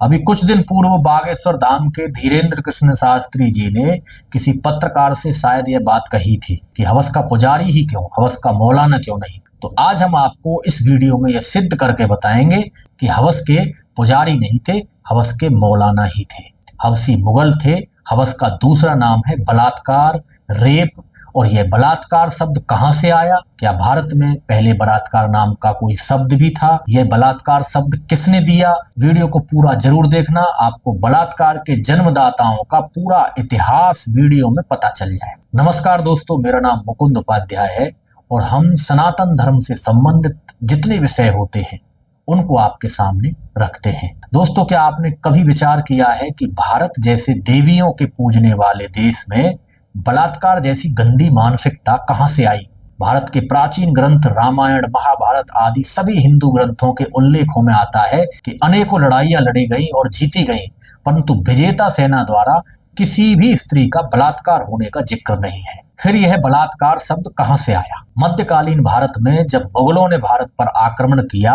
अभी कुछ दिन पूर्व बागेश्वर धाम के धीरेन्द्र कृष्ण शास्त्री जी ने किसी पत्रकार से शायद यह बात कही थी कि हवस का पुजारी ही क्यों, हवस का मौलाना क्यों नहीं। तो आज हम आपको इस वीडियो में यह सिद्ध करके बताएंगे कि हवस के पुजारी नहीं थे, हवस के मौलाना ही थे। हवसी मुगल थे। हवस का दूसरा नाम है बलात्कार, रेप। और यह बलात्कार शब्द कहाँ से आया? क्या भारत में पहले बलात्कार नाम का कोई शब्द भी था? यह बलात्कार शब्द किसने दिया? वीडियो को पूरा जरूर देखना, आपको बलात्कार के जन्मदाताओं का पूरा इतिहास वीडियो में पता चल जाए। नमस्कार दोस्तों, मेरा नाम मुकुंद उपाध्याय है और हम सनातन धर्म से संबंधित जितने विषय होते हैं उनको आपके सामने रखते हैं। दोस्तों, क्या आपने कभी विचार किया है कि भारत जैसे देवियों के पूजने वाले देश में बलात्कार जैसी गंदी मानसिकता कहां से आई? भारत के प्राचीन ग्रंथ रामायण, महाभारत आदि सभी हिंदू ग्रंथों के उल्लेखों में आता है कि अनेकों लड़ाइयां लड़ी गई और जीती गई, परंतु विजेता सेना द्वारा किसी भी स्त्री का बलात्कार होने का जिक्र नहीं है। फिर यह बलात्कार शब्द कहां से आया? मध्यकालीन भारत में जब मुगलों ने भारत पर आक्रमण किया,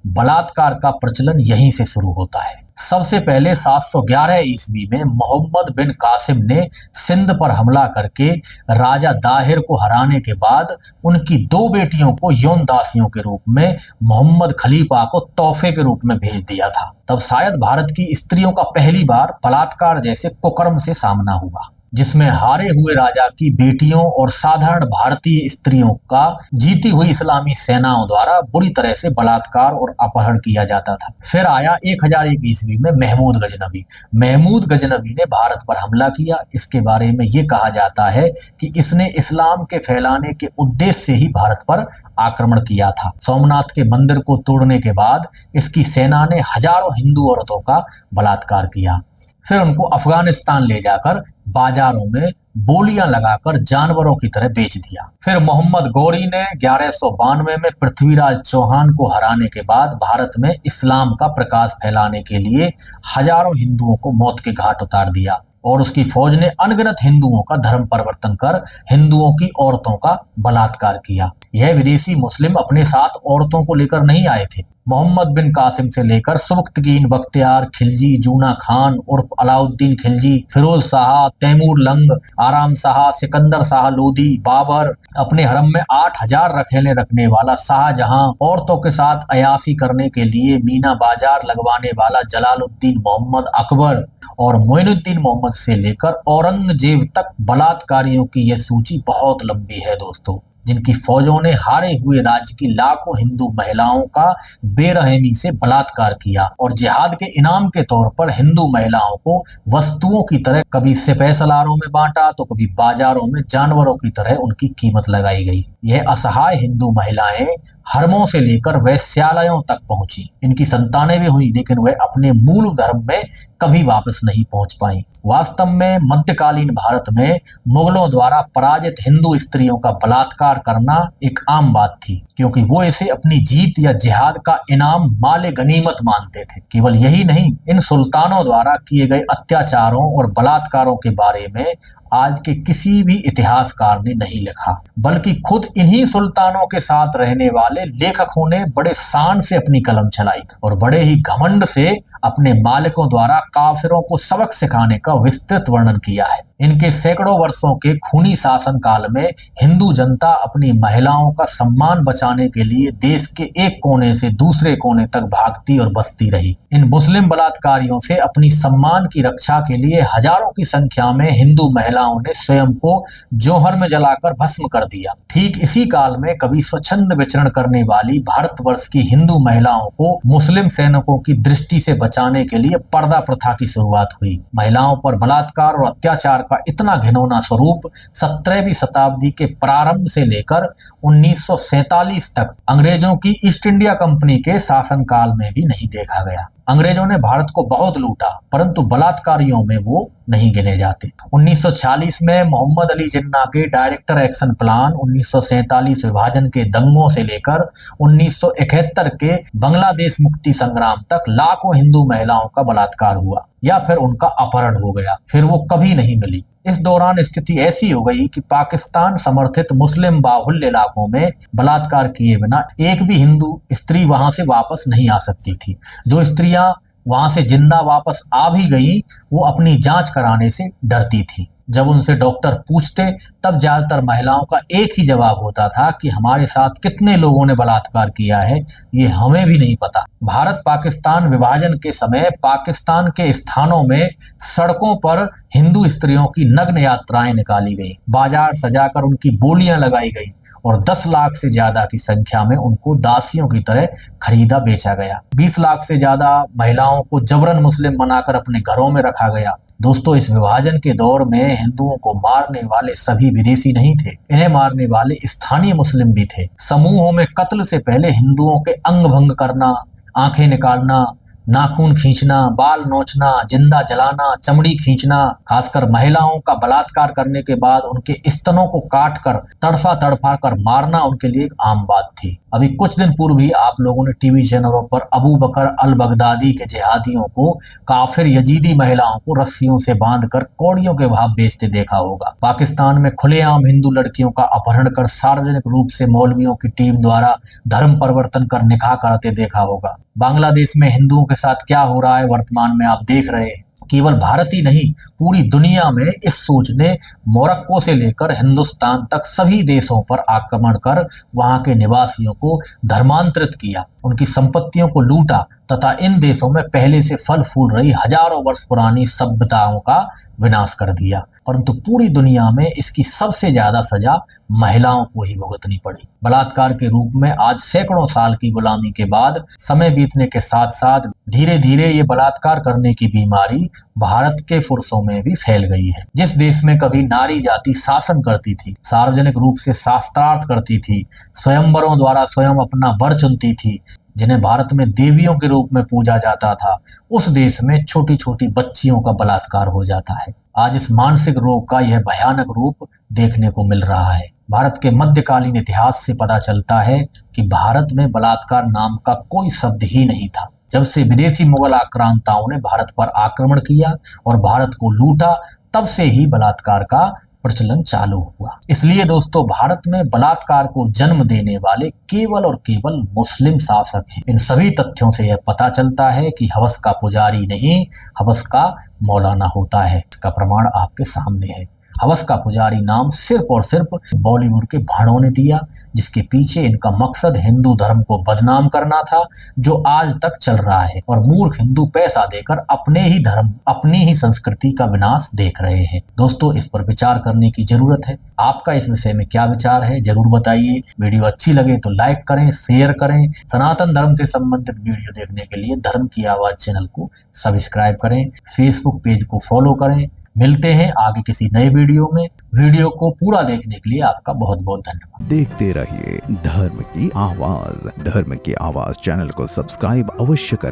बलात्कार का प्रचलन यहीं से शुरू होता है। सबसे पहले 711 ईस्वी में मोहम्मद बिन कासिम ने सिंध पर हमला करके राजा दाहिर को हराने के बाद उनकी दो बेटियों को यौन दासियों के रूप में मोहम्मद खलीफा को तोहफे के रूप में भेज दिया था। तब शायद भारत की स्त्रियों का पहली बार बलात्कार जैसे कुकर्म से सामना हुआ, जिसमें हारे हुए राजा की बेटियों और साधारण भारतीय स्त्रियों का जीती हुई इस्लामी सेनाओं द्वारा बुरी तरह से बलात्कार और अपहरण किया जाता था। फिर आया 1001 ईस्वी में महमूद गजनवी। महमूद गजनवी ने भारत पर हमला किया। इसके बारे में ये कहा जाता है कि इसने इस्लाम के फैलाने के उद्देश्य से ही भारत पर आक्रमण किया था। सोमनाथ के मंदिर को तोड़ने के बाद इसकी सेना ने हजारों हिंदू औरतों का बलात्कार किया। फिर उनको अफगानिस्तान ले जाकर बाजारों में बोलियां लगाकर जानवरों की तरह बेच दिया। फिर मोहम्मद गौरी ने 1192 में पृथ्वीराज चौहान को हराने के बाद भारत में इस्लाम का प्रकाश फैलाने के लिए हजारों हिंदुओं को मौत के घाट उतार दिया और उसकी फौज ने अनगिनत हिंदुओं का धर्म परिवर्तन कर हिंदुओं की औरतों का बलात्कार किया। यह विदेशी मुस्लिम अपने साथ औरतों को लेकर नहीं आए थे। मोहम्मद बिन कासिम से लेकर सुबुक्तगीन, बख्तियार खिलजी, जूना खान उर्फ अलाउद्दीन खिलजी, फिरोज शाह, तैमूर लंग, आराम शाह, सिकंदर शाह लोदी, बाबर, अपने हरम में 8000 रखेले रखने वाला शाहजहां, औरतों के साथ अयासी करने के लिए मीना बाजार लगवाने वाला जलालुद्दीन मोहम्मद अकबर और मोइनुद्दीन मोहम्मद से लेकर औरंगजेब तक बलात्कारियों की यह सूची बहुत लंबी है दोस्तों, जिनकी फौजों ने हारे हुए राज्य की लाखों हिंदू महिलाओं का बेरहमी से बलात्कार किया और जिहाद के इनाम के तौर पर हिंदू महिलाओं को वस्तुओं की तरह कभी सिपह सलारों में बांटा तो कभी बाजारों में जानवरों की तरह उनकी कीमत लगाई गई। यह असहाय हिंदू महिलाएं हरमों से लेकर वैश्यालयों तक पहुंची। इनकी संतानें भी हुई, लेकिन वह अपने मूल धर्म में कभी वापस नहीं पहुंच पाई। वास्तव में मध्यकालीन भारत में मुगलों द्वारा पराजित हिंदू स्त्रियों का बलात्कार करना एक आम बात थी, क्योंकि वो इसे अपनी जीत या जिहाद का इनाम, माले गनीमत मानते थे। केवल यही नहीं, इन सुल्तानों द्वारा किए गए अत्याचारों और बलात्कारों के बारे में आज के किसी भी इतिहासकार ने नहीं लिखा, बल्कि खुद इन्हीं सुल्तानों के साथ रहने वाले लेखकों ने बड़े शान से अपनी कलम चलाई और बड़े ही घमंड से अपने मालिकों द्वारा काफिरों को सबक सिखाने का विस्तृत वर्णन किया है। इनके सैकड़ों वर्षों के खूनी शासन काल में हिंदू जनता अपनी महिलाओं का सम्मान बचाने के लिए देश के एक कोने से दूसरे कोने तक भागती और बसती रही। इन मुस्लिम बलात्कारियों से अपनी सम्मान की रक्षा के लिए हजारों की संख्या में हिंदू महिलाओं ने स्वयं को जौहर में जलाकर भस्म कर दिया। ठीक इसी काल में कभी स्वच्छंद विचरण करने वाली भारतवर्ष की हिंदू महिलाओं को मुस्लिम सैनिकों की दृष्टि से बचाने के लिए पर्दा प्रथा की शुरुआत हुई। महिलाओं पर बलात्कार और अत्याचार का इतना घिनौना स्वरूप 17वीं शताब्दी के प्रारंभ से लेकर 1947 तक अंग्रेजों की ईस्ट इंडिया कंपनी के शासनकाल में भी नहीं देखा गया। अंग्रेजों ने भारत को बहुत लूटा, परंतु बलात्कारियों में वो नहीं गिने जाते। 1946 में मोहम्मद अली जिन्ना के डायरेक्टर एक्शन प्लान, 1947 विभाजन के दंगों से लेकर 1971 के बांग्लादेश मुक्ति संग्राम तक लाखों हिंदू महिलाओं का बलात्कार हुआ या फिर उनका अपहरण हो गया, फिर वो कभी नहीं मिली। इस दौरान स्थिति ऐसी हो गई कि पाकिस्तान समर्थित मुस्लिम बाहुल्य इलाकों में बलात्कार किए बिना एक भी हिंदू स्त्री वहां से वापस नहीं आ सकती थी। जो स्त्रियां वहां से जिंदा वापस आ भी गई, वो अपनी जांच कराने से डरती थी। जब उनसे डॉक्टर पूछते तब ज्यादातर महिलाओं का एक ही जवाब होता था कि हमारे साथ कितने लोगों ने बलात्कार किया है ये हमें भी नहीं पता। भारत पाकिस्तान विभाजन के समय पाकिस्तान के स्थानों में सड़कों पर हिंदू स्त्रियों की नग्न यात्राएं निकाली गई, बाजार सजाकर उनकी बोलियां लगाई गई और 10 लाख से ज्यादा की संख्या में उनको दासियों की तरह खरीदा बेचा गया। 20 लाख से ज्यादा महिलाओं को जबरन मुस्लिम बनाकर अपने घरों में रखा गया। दोस्तों, इस विभाजन के दौर में हिंदुओं को मारने वाले सभी विदेशी नहीं थे, इन्हें मारने वाले स्थानीय मुस्लिम भी थे। समूहों में कत्ल से पहले हिंदुओं के अंग भंग करना, आंखें निकालना, नाखून खींचना, बाल नोचना, जिंदा जलाना, चमड़ी खींचना, खासकर महिलाओं का बलात्कार करने के बाद उनके स्तनों को काटकर तड़फा तड़फा कर मारना उनके लिए एक आम बात थी। अभी कुछ दिन पूर्व ही आप लोगों ने टीवी चैनलों पर अबू बकर अल बगदादी के जिहादियों को काफिर यजीदी महिलाओं को रस्सियों से बांधकर कौड़ियों के भाव बेचते देखा होगा। पाकिस्तान में खुलेआम हिंदू लड़कियों का अपहरण कर सार्वजनिक रूप से मौलवियों की टीम द्वारा धर्म परिवर्तन कर निकाह कराते देखा होगा। बांग्लादेश में हिंदुओं के साथ क्या हो रहा है वर्तमान में आप देख रहे हैं। केवल भारत ही नहीं, पूरी दुनिया में इस सोच ने मोरक्को से लेकर हिंदुस्तान तक सभी देशों पर आक्रमण कर वहां के निवासियों को धर्मांतरित किया, उनकी संपत्तियों को लूटा तथा इन देशों में पहले से फल फूल रही हजारों वर्ष पुरानी सभ्यताओं का विनाश कर दिया। परंतु पूरी दुनिया में इसकी सबसे ज्यादा सजा महिलाओं को ही भुगतनी पड़ी। बलात्कार के रूप में आज सैकड़ों साल की गुलामी के बाद समय बीतने के साथ साथ धीरे धीरे ये बलात्कार करने की बीमारी भारत के पुरुषों में भी फैल गई है। जिस देश में कभी नारी जाति शासन करती थी, सार्वजनिक रूप से शास्त्रार्थ करती थी, स्वयंवरों द्वारा स्वयं अपना वर चुनती थी, जिन्हें भारत में देवियों के रूप में पूजा जाता था, उस देश में छोटी छोटी बच्चियों का बलात्कार हो जाता है। आज इस मानसिक रोग का यह भयानक रूप देखने को मिल रहा है। भारत के मध्यकालीन इतिहास से पता चलता है कि भारत में बलात्कार नाम का कोई शब्द ही नहीं था। जब से विदेशी मुगल आक्रांताओं ने भारत पर आक्रमण किया और भारत को लूटा, तब से ही बलात्कार का प्रचलन चालू हुआ। इसलिए दोस्तों, भारत में बलात्कार को जन्म देने वाले केवल और केवल मुस्लिम शासक हैं। इन सभी तथ्यों से यह पता चलता है कि हवस का पुजारी नहीं, हवस का मौलाना होता है। इसका प्रमाण आपके सामने है। हवस का पुजारी नाम सिर्फ और सिर्फ बॉलीवुड के भाड़ों ने दिया, जिसके पीछे इनका मकसद हिंदू धर्म को बदनाम करना था, जो आज तक चल रहा है। और मूर्ख हिंदू पैसा देकर अपने ही धर्म, अपनी ही संस्कृति का विनाश देख रहे हैं। दोस्तों, इस पर विचार करने की जरूरत है। आपका इस विषय में क्या विचार है जरूर बताइए। वीडियो अच्छी लगे तो लाइक करें, शेयर करें। सनातन धर्म से संबंधित वीडियो देखने के लिए धर्म की आवाज चैनल को सब्सक्राइब करें, फेसबुक पेज को फॉलो करें। मिलते हैं आगे किसी नए वीडियो में। वीडियो को पूरा देखने के लिए आपका बहुत बहुत धन्यवाद। देखते रहिए धर्म की आवाज। धर्म की आवाज चैनल को सब्सक्राइब अवश्य करें।